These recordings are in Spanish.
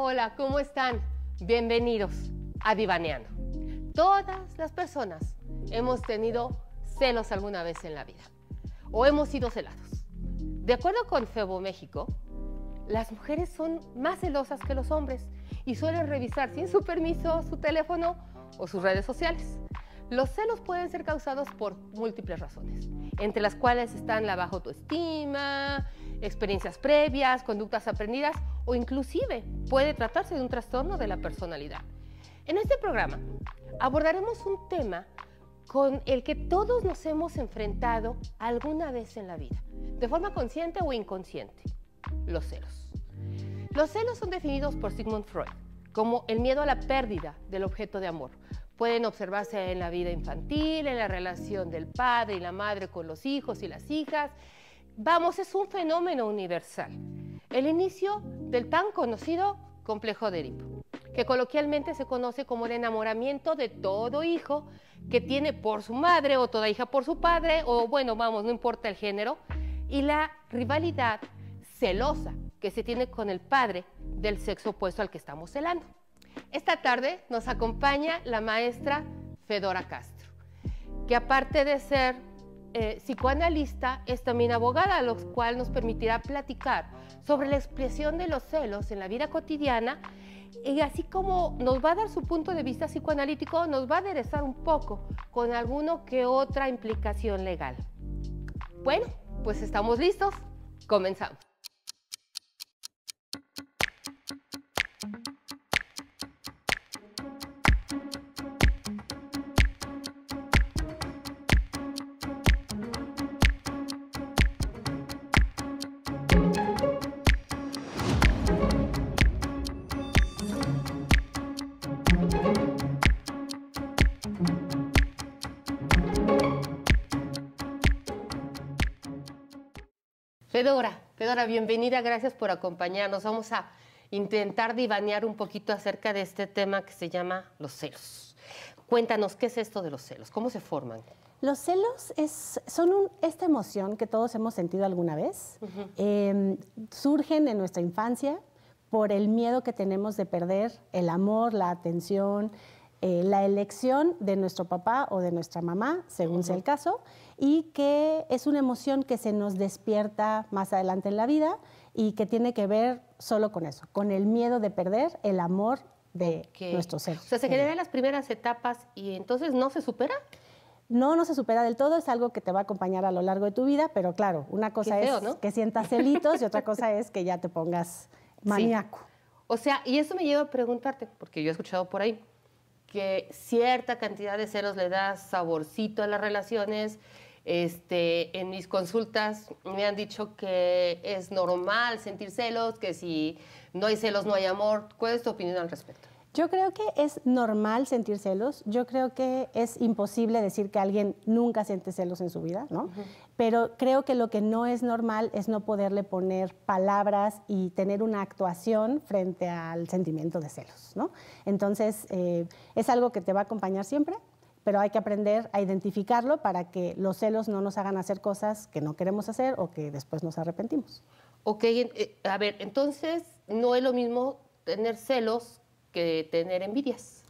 Hola, ¿cómo están? Bienvenidos a Divaneando. Todas las personas hemos tenido celos alguna vez en la vida o hemos sido celados. De acuerdo con Febo México, las mujeres son más celosas que los hombres y suelen revisar sin su permiso su teléfono o sus redes sociales. Los celos pueden ser causados por múltiples razones, entre las cuales están la baja autoestima, experiencias previas, conductas aprendidas o inclusive puede tratarse de un trastorno de la personalidad. En este programa abordaremos un tema con el que todos nos hemos enfrentado alguna vez en la vida, de forma consciente o inconsciente: los celos. Los celos son definidos por Sigmund Freud como el miedo a la pérdida del objeto de amor. Pueden observarse en la vida infantil, en la relación del padre y la madre con los hijos y las hijas. Vamos, es un fenómeno universal. El inicio del tan conocido complejo de Edipo, que coloquialmente se conoce como el enamoramiento de todo hijo que tiene por su madre o toda hija por su padre, o bueno, vamos, no importa el género, y la rivalidad celosa que se tiene con el padre del sexo opuesto al que estamos celando. Esta tarde nos acompaña la maestra Fedora Castro, que aparte de ser psicoanalista, es también abogada, lo cual nos permitirá platicar sobre la expresión de los celos en la vida cotidiana, y así como nos va a dar su punto de vista psicoanalítico, nos va a aderezar un poco con alguno que otra implicación legal. Bueno, pues estamos listos, comenzamos. Fedora, bienvenida, gracias por acompañarnos. Vamos a intentar divanear un poquito acerca de este tema que se llama los celos. Cuéntanos, ¿qué es esto de los celos? ¿Cómo se forman? Los celos son esta emoción que todos hemos sentido alguna vez. Surgen en nuestra infancia por el miedo que tenemos de perder el amor, la atención, la elección de nuestro papá o de nuestra mamá, según sea el caso, y que es una emoción que se nos despierta más adelante en la vida y que tiene que ver solo con eso, con el miedo de perder el amor de nuestros seres. O sea, se genera en las primeras etapas y entonces ¿no se supera? No, no se supera del todo, es algo que te va a acompañar a lo largo de tu vida, pero claro, una cosa feo, es ¿no? que sientas celitos y otra cosa es que ya te pongas maníaco. Sí. O sea, y eso me lleva a preguntarte, porque yo he escuchado por ahí que cierta cantidad de celos le da saborcito a las relaciones. En mis consultas me han dicho que es normal sentir celos, que si no hay celos no hay amor. ¿Cuál es tu opinión al respecto? Yo creo que es normal sentir celos. Yo creo que es imposible decir que alguien nunca siente celos en su vida, ¿no? Pero creo que lo que no es normal es no poderle poner palabras y tener una actuación frente al sentimiento de celos, ¿no? Entonces, es algo que te va a acompañar siempre, pero hay que aprender a identificarlo para que los celos no nos hagan hacer cosas que no queremos hacer o que después nos arrepentimos. Ok, a ver, entonces no es lo mismo tener celos que tener envidias.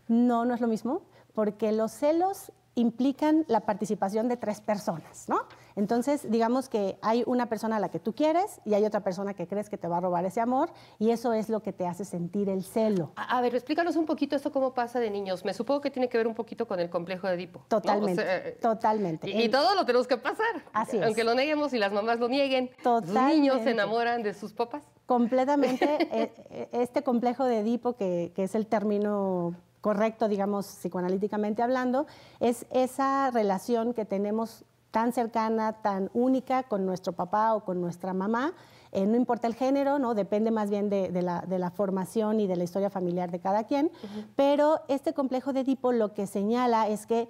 No, no es lo mismo, porque los celos implican la participación de 3 personas, ¿no? Entonces, digamos que hay una persona a la que tú quieres y hay otra persona que crees que te va a robar ese amor y eso es lo que te hace sentir el celo. A ver, explícanos un poquito esto cómo pasa de niños. Me supongo que tiene que ver un poquito con el complejo de Edipo, ¿no? Totalmente, O sea, totalmente. Y todo lo tenemos que pasar. Así es. Aunque lo neguemos y las mamás lo nieguen, los niños se enamoran de sus papás. Completamente. Este complejo de Edipo, que es el término correcto, digamos, psicoanalíticamente hablando, es esa relación que tenemos tan cercana, tan única con nuestro papá o con nuestra mamá. No importa el género, ¿no? Depende más bien de la formación y de la historia familiar de cada quien, pero este complejo de Edipo lo que señala es que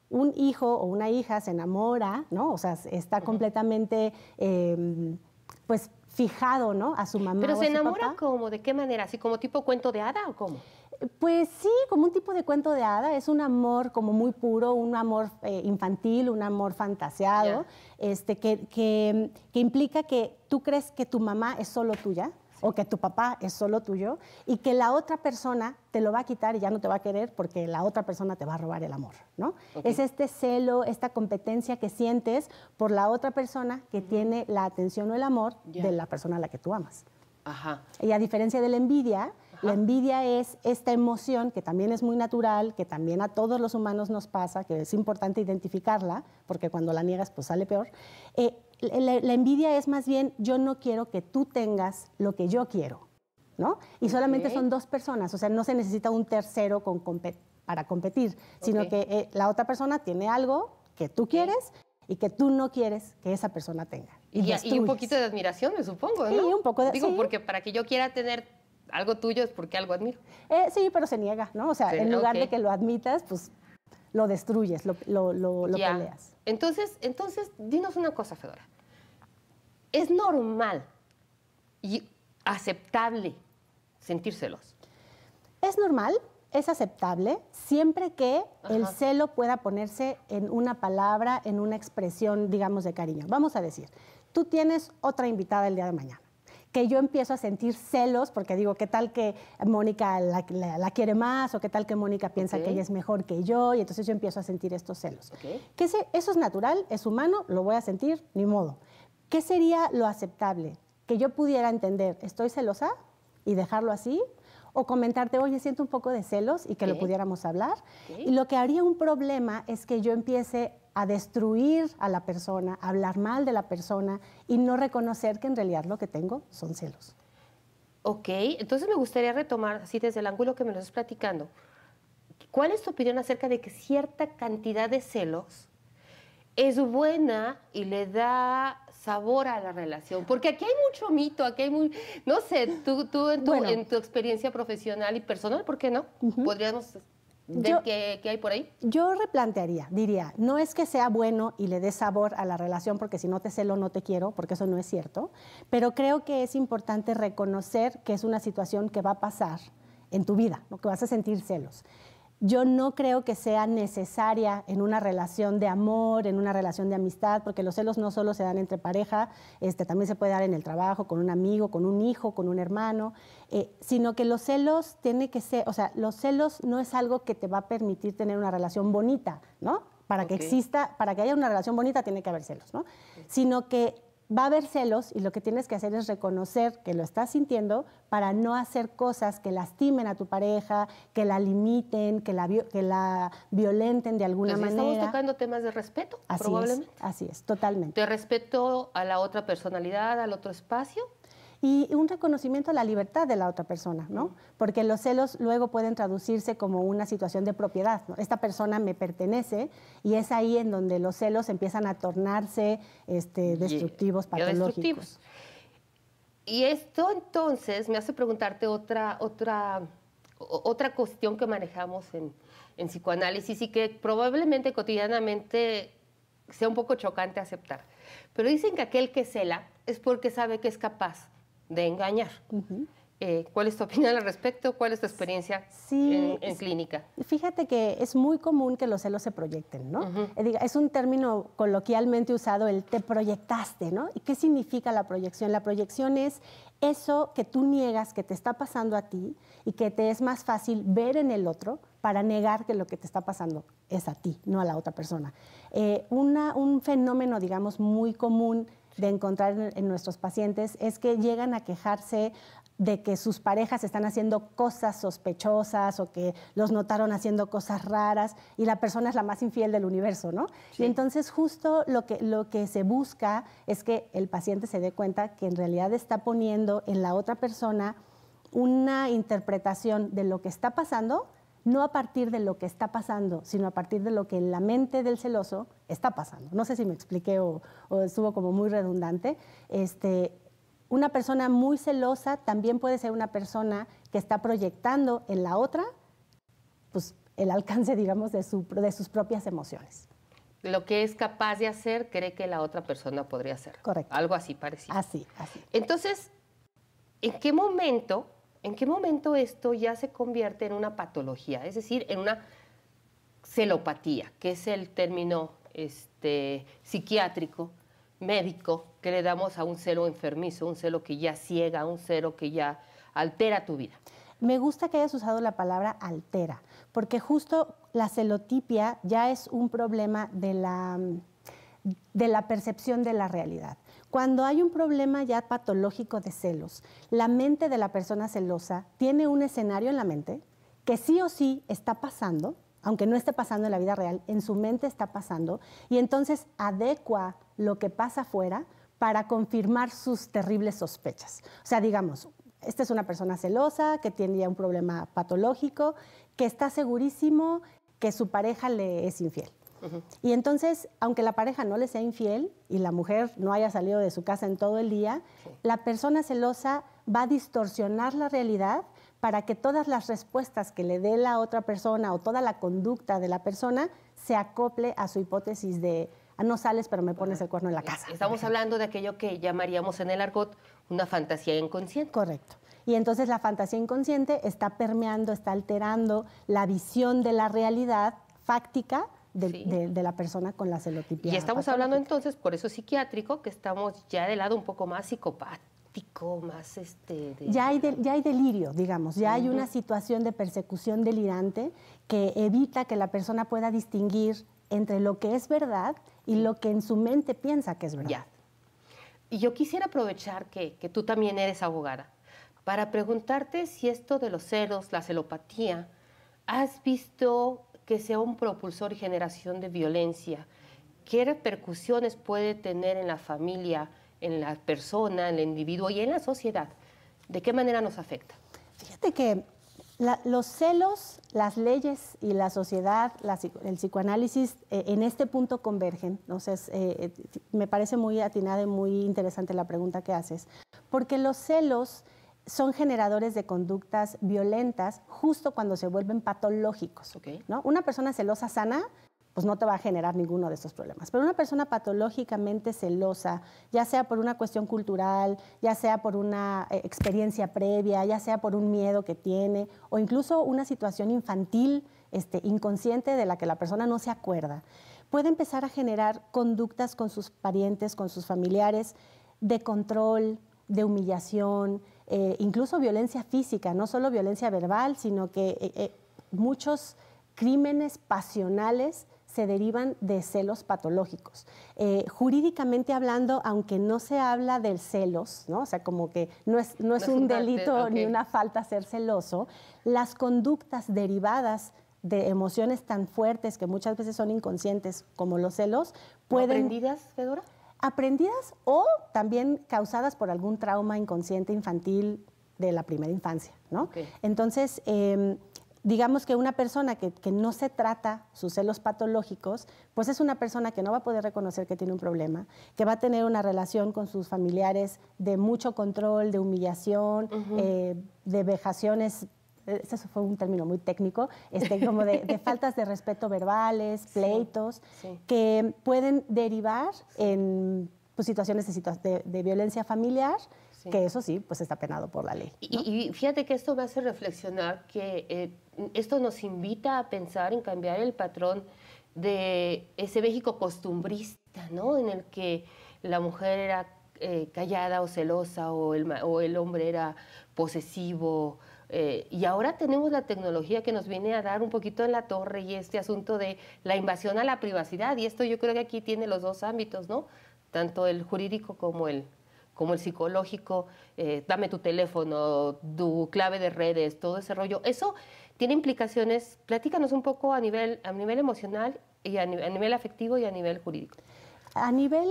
un hijo o una hija se enamora, ¿no? O sea, está completamente, pues, fijado, ¿no? A su mamá. ¿Pero o se a su enamora papá. como de qué manera? ¿Así como tipo cuento de hada o cómo? Pues sí, como un tipo de cuento de hada, es un amor como muy puro, un amor infantil, un amor fantaseado, que implica que tú crees que tu mamá es solo tuya, o que tu papá es solo tuyo y que la otra persona te lo va a quitar y ya no te va a querer porque la otra persona te va a robar el amor, ¿no? Okay. Es este celo, esta competencia que sientes por la otra persona que tiene la atención o el amor de la persona a la que tú amas. Ajá. Y a diferencia de la envidia es esta emoción que también es muy natural, que también a todos los humanos nos pasa, que es importante identificarla, porque cuando la niegas pues sale peor. La envidia es más bien, yo no quiero que tú tengas lo que yo quiero, ¿no? Y solamente son dos personas, o sea, no se necesita un tercero para competir, sino que la otra persona tiene algo que tú quieres y que tú no quieres que esa persona tenga. Y un poquito de admiración, me supongo, ¿no? Sí, un poco de... Digo, porque para que yo quiera tener algo tuyo es porque algo admiro. Sí, pero se niega, ¿no? O sea, en lugar de que lo admitas, pues lo destruyes, lo peleas. Entonces, dinos una cosa, Fedora. ¿Es normal y aceptable sentir celos? Es normal, es aceptable, siempre que el celo pueda ponerse en una palabra, en una expresión, digamos, de cariño. Vamos a decir, tú tienes otra invitada el día de mañana, que yo empiezo a sentir celos porque digo, ¿qué tal que Mónica la quiere más? ¿O qué tal que Mónica piensa que ella es mejor que yo? Y entonces yo empiezo a sentir estos celos. Que eso es natural, es humano, lo voy a sentir, ni modo. ¿Qué sería lo aceptable? Que yo pudiera entender, ¿estoy celosa? Y dejarlo así. O comentarte, oye, siento un poco de celos y que lo pudiéramos hablar. Y lo que haría un problema es que yo empiece a destruir a la persona, a hablar mal de la persona y no reconocer que en realidad lo que tengo son celos. Ok, entonces me gustaría retomar, así desde el ángulo que me lo estás platicando, ¿cuál es tu opinión acerca de que cierta cantidad de celos es buena y le da sabor a la relación? Porque aquí hay mucho mito, aquí hay muy... No sé, tú en tu experiencia profesional y personal, ¿por qué no? Podríamos ver qué hay por ahí. Yo replantearía, diría, no es que sea bueno y le dé sabor a la relación, porque si no te celo no te quiero, porque eso no es cierto, pero creo que es importante reconocer que es una situación que va a pasar en tu vida, ¿no? Que vas a sentir celos. Yo no creo que sea necesaria en una relación de amor, en una relación de amistad, porque los celos no solo se dan entre pareja, también se puede dar en el trabajo, con un amigo, con un hijo, con un hermano, sino que los celos tiene que ser, o sea, los celos no es algo que te va a permitir tener una relación bonita, ¿no? Para que exista, para que haya una relación bonita tiene que haber celos, ¿no? Sino que va a haber celos y lo que tienes que hacer es reconocer que lo estás sintiendo para no hacer cosas que lastimen a tu pareja, que la limiten, que la violenten de alguna manera. Estamos tocando temas de respeto, probablemente. Así es, totalmente. De respeto a la otra personalidad, al otro espacio. Y un reconocimiento a la libertad de la otra persona, ¿no? Porque los celos luego pueden traducirse como una situación de propiedad, ¿no? Esta persona me pertenece y es ahí en donde los celos empiezan a tornarse destructivos, patológicos. Y esto entonces me hace preguntarte otra cuestión que manejamos en psicoanálisis y que probablemente cotidianamente sea un poco chocante aceptar. Pero dicen que aquel que cela es porque sabe que es capaz de engañar. ¿Cuál es tu opinión al respecto? ¿Cuál es tu experiencia en clínica? Fíjate que es muy común que los celos se proyecten, ¿no? Es un término coloquialmente usado, el te proyectaste, ¿no? ¿Y qué significa la proyección? La proyección es eso que tú niegas que te está pasando a ti y que te es más fácil ver en el otro para negar que lo que te está pasando es a ti, no a la otra persona. Un fenómeno, digamos, muy común de encontrar en nuestros pacientes es que llegan a quejarse de que sus parejas están haciendo cosas sospechosas o que los notaron haciendo cosas raras y la persona es la más infiel del universo, ¿no? Sí. Y entonces justo lo que se busca es que el paciente se dé cuenta que en realidad está poniendo en la otra persona una interpretación de lo que está pasando, no a partir de lo que está pasando, sino a partir de lo que en la mente del celoso está pasando. No sé si me expliqué o estuvo como muy redundante. Una persona muy celosa también puede ser una persona que está proyectando en la otra pues, el alcance, digamos, de sus propias emociones. Lo que es capaz de hacer, cree que la otra persona podría hacer. Correcto. Algo así parecido. Así. Entonces, ¿en qué momento esto ya se convierte en una patología? Es decir, en una celopatía, que es el término psiquiátrico médico que le damos a un celo enfermizo, un celo que ya ciega, un celo que ya altera tu vida? Me gusta que hayas usado la palabra altera, porque justo la celotipia ya es un problema de la percepción de la realidad. Cuando hay un problema ya patológico de celos, la mente de la persona celosa tiene un escenario en la mente que sí o sí está pasando, aunque no esté pasando en la vida real, en su mente está pasando, y entonces adecua lo que pasa afuera para confirmar sus terribles sospechas. O sea, digamos, esta es una persona celosa que tiene ya un problema patológico, que está segurísimo que su pareja le es infiel. Y entonces, aunque la pareja no le sea infiel y la mujer no haya salido de su casa en todo el día, la persona celosa va a distorsionar la realidad para que todas las respuestas que le dé la otra persona o toda la conducta de la persona se acople a su hipótesis de no sales pero me pones el cuerno en la casa. Estamos hablando de aquello que llamaríamos en el argot una fantasía inconsciente. Correcto. Y entonces la fantasía inconsciente está permeando, está alterando la visión de la realidad fáctica de la persona con la celotipia. Y estamos hablando entonces, por eso psiquiátrico, que estamos ya del lado un poco más psicopático, más Ya hay delirio, digamos, ya hay una situación de persecución delirante que evita que la persona pueda distinguir entre lo que es verdad y lo que en su mente piensa que es verdad. Ya. Y yo quisiera aprovechar que tú también eres abogada para preguntarte si esto de los celos, la celopatía, has visto que sea un propulsor y generación de violencia. ¿Qué repercusiones puede tener en la familia, en la persona, en el individuo y en la sociedad? ¿De qué manera nos afecta? Fíjate que los celos, las leyes y la sociedad, el psicoanálisis en este punto convergen. Entonces, me parece muy atinada y muy interesante la pregunta que haces, porque los celos son generadores de conductas violentas justo cuando se vuelven patológicos. ¿No? Una persona celosa sana pues no te va a generar ninguno de estos problemas. Pero una persona patológicamente celosa, ya sea por una cuestión cultural, ya sea por una experiencia previa, ya sea por un miedo que tiene, o incluso una situación infantil, inconsciente de la que la persona no se acuerda, puede empezar a generar conductas con sus parientes, con sus familiares, de control, de humillación, incluso violencia física, no solo violencia verbal, sino que muchos crímenes pasionales se derivan de celos patológicos. Jurídicamente hablando, aunque no se habla del celos, ¿no? O sea, como que no es un delito ni una falta ser celoso, las conductas derivadas de emociones tan fuertes que muchas veces son inconscientes como los celos, pueden... ¿Aprendidas, Fedora? Aprendidas o también causadas por algún trauma inconsciente infantil de la primera infancia, ¿no? Entonces, digamos que una persona que no se trata sus celos patológicos, pues es una persona que no va a poder reconocer que tiene un problema, que va a tener una relación con sus familiares de mucho control, de humillación, de vejaciones. Ese fue un término muy técnico, como de faltas de respeto verbales, pleitos, que pueden derivar en pues, situaciones de violencia familiar, que eso sí, pues está penado por la ley, ¿no? Y fíjate que esto me hace reflexionar que esto nos invita a pensar en cambiar el patrón de ese México costumbrista, ¿no? En el que la mujer era callada o celosa o el hombre era posesivo. Y ahora tenemos la tecnología que nos viene a dar un poquito en la torre y este asunto de la invasión a la privacidad. Y esto yo creo que aquí tiene los dos ámbitos, ¿no? Tanto el jurídico como el psicológico. Dame tu teléfono, tu clave de redes, todo ese rollo. Eso tiene implicaciones. Platícanos un poco a nivel emocional y a nivel afectivo y a nivel jurídico. A nivel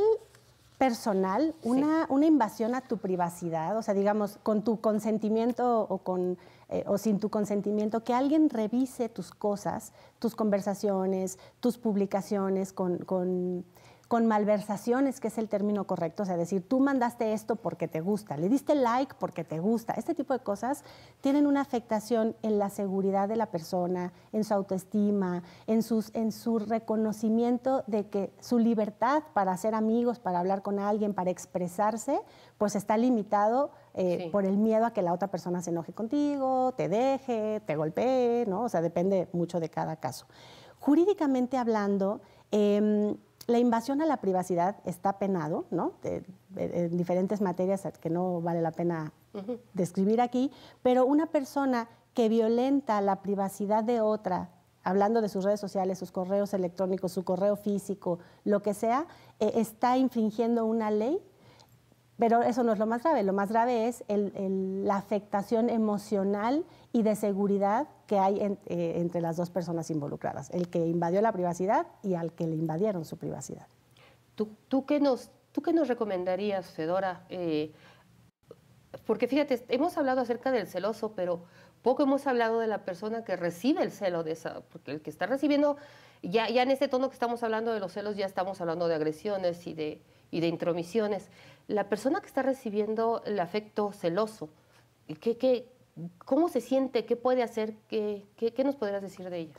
personal, una invasión a tu privacidad, o sea, digamos, con tu consentimiento o sin tu consentimiento, que alguien revise tus cosas, tus conversaciones, tus publicaciones con malversaciones, que es el término correcto, o sea, decir, tú mandaste esto porque te gusta, le diste like porque te gusta. Este tipo de cosas tienen una afectación en la seguridad de la persona, en su autoestima, en su reconocimiento de que su libertad para hacer amigos, para hablar con alguien, para expresarse, pues está limitado por el miedo a que la otra persona se enoje contigo, te deje, te golpee, ¿no? O sea, depende mucho de cada caso. Jurídicamente hablando, La invasión a la privacidad está penado, ¿no? En diferentes materias que no vale la pena describir aquí, pero una persona que violenta la privacidad de otra, hablando de sus redes sociales, sus correos electrónicos, su correo físico, lo que sea, está infringiendo una ley. Pero eso no es lo más grave es la afectación emocional y de seguridad que hay entre las dos personas involucradas, el que invadió la privacidad y al que le invadieron su privacidad. ¿Tú qué nos recomendarías, Fedora? Porque fíjate, hemos hablado acerca del celoso, pero poco hemos hablado de la persona que recibe el celo, porque el que está recibiendo, ya en este tono que estamos hablando de los celos, ya estamos hablando de agresiones y de intromisiones. La persona que está recibiendo el afecto celoso, ¿cómo se siente? ¿Qué puede hacer? ¿Qué nos podrías decir de ella?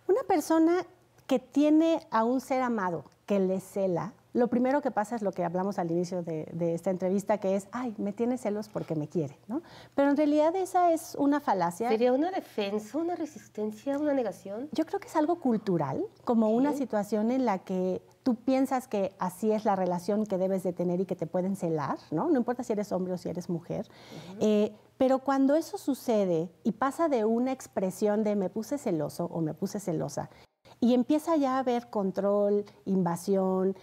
Una persona que tiene a un ser amado que le cela, lo primero que pasa es lo que hablamos al inicio de esta entrevista, que es, ay, me tiene celos porque me quiere, ¿no? Pero en realidad esa es una falacia. ¿Sería una defensa, una resistencia, una negación? Yo creo que es algo cultural, como una situación en la que tú piensas que así es la relación que debes de tener y que te pueden celar, ¿no? No importa si eres hombre o si eres mujer. Pero cuando eso sucede y pasa de una expresión de me puse celoso o me puse celosa, y empieza ya a haber control, invasión,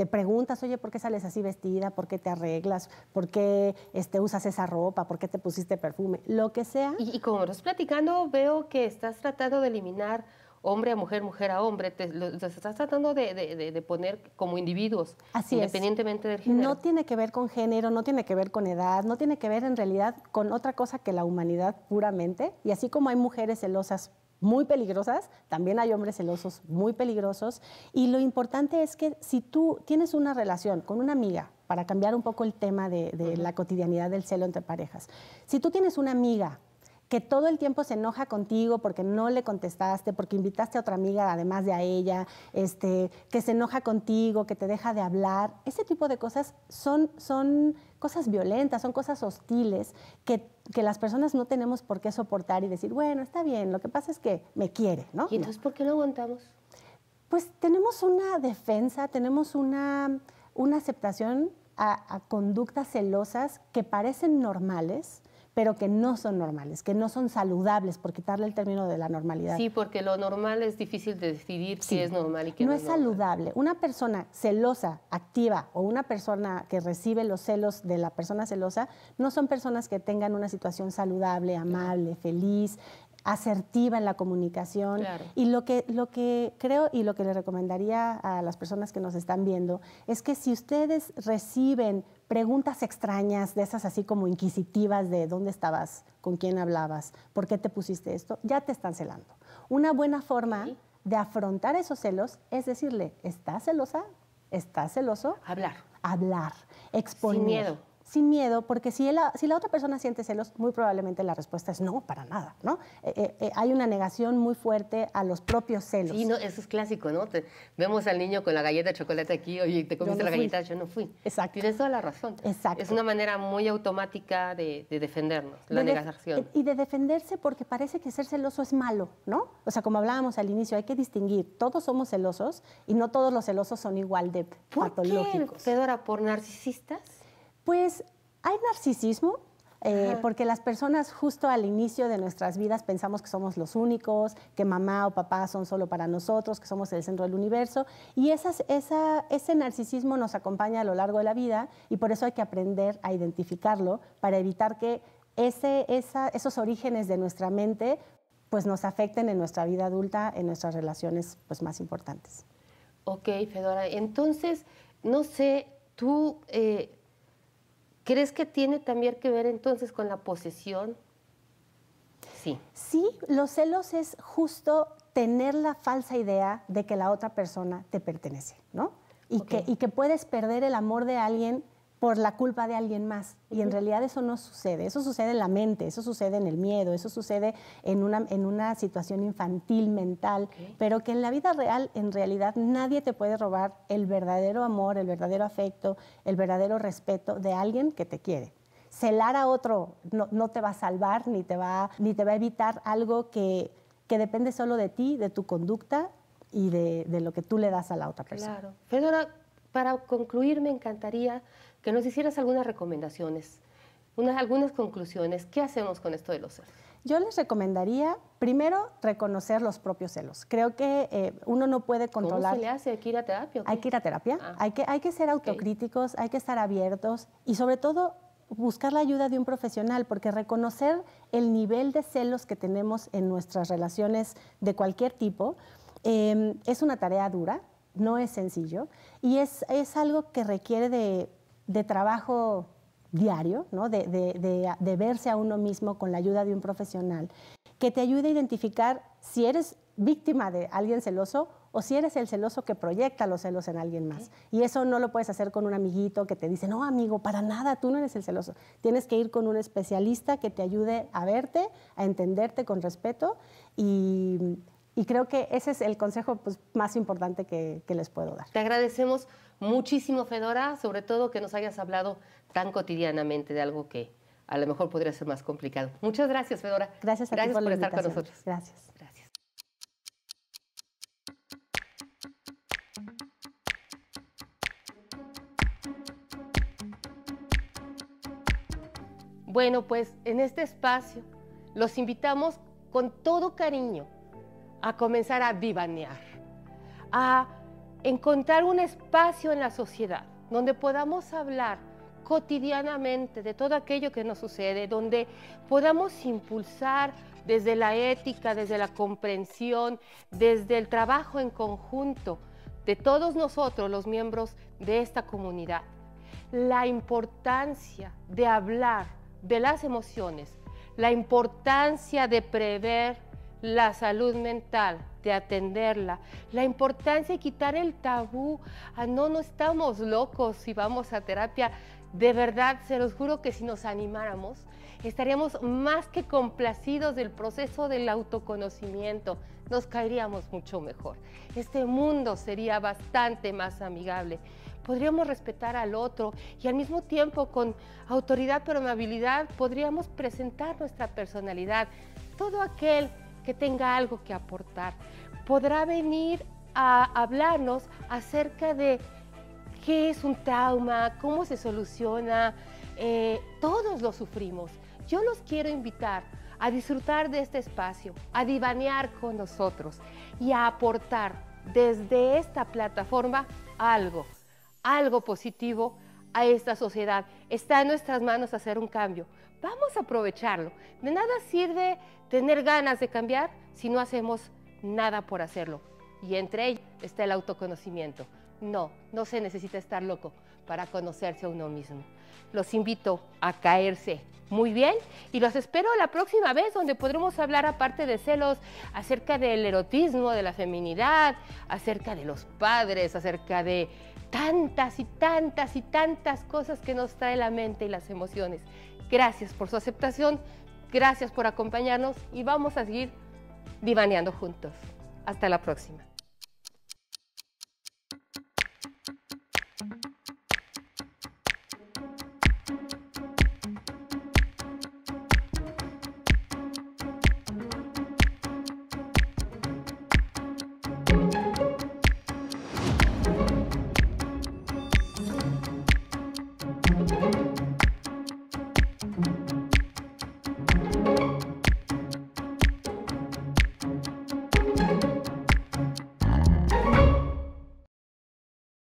preguntas, oye, ¿por qué sales así vestida? ¿Por qué te arreglas? ¿Por qué usas esa ropa? ¿Por qué te pusiste perfume? Lo que sea. Y como estás platicando, veo que estás tratando de eliminar hombre a mujer, mujer a hombre. Los estás tratando de poner como individuos, así independientemente del género. No tiene que ver con género, no tiene que ver con edad, no tiene que ver en realidad con otra cosa que la humanidad puramente. Y así como hay mujeres celosas muy peligrosas, también hay hombres celosos muy peligrosos, y lo importante es que si tú tienes una relación con una amiga, para cambiar un poco el tema de la cotidianidad del celo entre parejas, si tú tienes una amiga que todo el tiempo se enoja contigo porque no le contestaste, porque invitaste a otra amiga además de a ella, que se enoja contigo, que te deja de hablar, ese tipo de cosas son cosas violentas, son cosas hostiles que las personas no tenemos por qué soportar y decir, bueno, está bien, lo que pasa es que me quiere, ¿no? ¿Y entonces por qué no aguantamos? Pues tenemos una defensa, tenemos una aceptación a conductas celosas que parecen normales, pero que no son normales, que no son saludables, por quitarle el término de la normalidad. Sí, porque lo normal es difícil de decidir qué es normal y qué no es normal. No es saludable. Una persona celosa, activa, o una persona que recibe los celos de la persona celosa, no son personas que tengan una situación saludable, amable, feliz, asertiva en la comunicación. Claro. Y lo que creo y lo que le recomendaría a las personas que nos están viendo es que si ustedes reciben preguntas extrañas, de esas así como inquisitivas de dónde estabas, con quién hablabas, por qué te pusiste esto, ya te están celando. Una buena forma de afrontar esos celos es decirle, ¿estás celosa? ¿Estás celoso? Hablar, exponer. Sin miedo. Sin miedo, porque si la otra persona siente celos, muy probablemente la respuesta es no, para nada, ¿no? Hay una negación muy fuerte a los propios celos. Sí, no, eso es clásico, ¿no? Vemos al niño con la galleta de chocolate aquí, oye, ¿te comiste la galleta? Yo no fui. Exacto. Tienes toda la razón. Exacto. Es una manera muy automática de defendernos, la negación. Y de defenderse porque parece que ser celoso es malo, ¿no? O sea, como hablábamos al inicio, hay que distinguir, todos somos celosos y no todos los celosos son igual de patológicos. ¿Por qué, Fedora? ¿Por narcisistas? Pues hay narcisismo, porque las personas justo al inicio de nuestras vidas pensamos que somos los únicos, que mamá o papá son solo para nosotros, que somos el centro del universo, y ese narcisismo nos acompaña a lo largo de la vida y por eso hay que aprender a identificarlo para evitar que esos orígenes de nuestra mente pues nos afecten en nuestra vida adulta, en nuestras relaciones pues más importantes. Ok, Fedora, entonces, no sé, tú... ¿crees que tiene también que ver entonces con la posesión? Sí. Sí, los celos es justo tener la falsa idea de que la otra persona te pertenece, ¿no? Y que puedes perder el amor de alguien por la culpa de alguien más. Y en realidad eso no sucede. Eso sucede en la mente, eso sucede en el miedo, eso sucede en una situación infantil, mental, pero que en la vida real, en realidad, nadie te puede robar el verdadero amor, el verdadero afecto, el verdadero respeto de alguien que te quiere. Celar a otro no te va a salvar, ni te va a evitar algo que depende solo de ti, de tu conducta, y de lo que tú le das a la otra persona. Claro. Fedora, para concluir, me encantaría que nos hicieras algunas recomendaciones, algunas conclusiones. ¿Qué hacemos con esto de los celos? Yo les recomendaría, primero, reconocer los propios celos. Creo que uno no puede controlar. ¿Cómo se le hace? ¿Hay que ir a terapia? Hay que ir a terapia, hay que ser autocríticos, hay que estar abiertos y sobre todo buscar la ayuda de un profesional, porque reconocer el nivel de celos que tenemos en nuestras relaciones de cualquier tipo es una tarea dura, no es sencillo y es algo que requiere de trabajo diario, ¿no? de verse a uno mismo con la ayuda de un profesional que te ayude a identificar si eres víctima de alguien celoso o si eres el celoso que proyecta los celos en alguien más. Y eso no lo puedes hacer con un amiguito que te dice, no, amigo, para nada, tú no eres el celoso. Tienes que ir con un especialista que te ayude a verte, a entenderte con respeto y creo que ese es el consejo pues, más importante que les puedo dar. Te agradecemos muchísimo, Fedora, sobre todo que nos hayas hablado tan cotidianamente de algo que a lo mejor podría ser más complicado. Muchas gracias, Fedora. Gracias a ti por estar con nosotros. Gracias. Gracias. Bueno, pues en este espacio los invitamos con todo cariño a comenzar a divanear, a encontrar un espacio en la sociedad donde podamos hablar cotidianamente de todo aquello que nos sucede, donde podamos impulsar desde la ética, desde la comprensión, desde el trabajo en conjunto de todos nosotros, los miembros de esta comunidad, la importancia de hablar de las emociones, la importancia de prever la salud mental, de atenderla, la importancia de quitar el tabú a no estamos locos si vamos a terapia. De verdad, se los juro que si nos animáramos, estaríamos más que complacidos del proceso del autoconocimiento, nos caeríamos mucho mejor. Este mundo sería bastante más amigable. Podríamos respetar al otro y al mismo tiempo con autoridad pero amabilidad podríamos presentar nuestra personalidad. Todo aquel que tenga algo que aportar podrá venir a hablarnos acerca de qué es un trauma, cómo se soluciona. Todos lo sufrimos. Yo los quiero invitar a disfrutar de este espacio, a divanear con nosotros y a aportar desde esta plataforma algo positivo a esta sociedad. Está en nuestras manos hacer un cambio. Vamos a aprovecharlo. De nada sirve tener ganas de cambiar si no hacemos nada por hacerlo. Y entre ellos está el autoconocimiento. No se necesita estar loco para conocerse a uno mismo. Los invito a caerse muy bien y los espero la próxima vez donde podremos hablar, aparte de celos, acerca del erotismo, de la feminidad, acerca de los padres, acerca de tantas y tantas y tantas cosas que nos trae la mente y las emociones. Gracias por su aceptación, gracias por acompañarnos y vamos a seguir divaneando juntos. Hasta la próxima.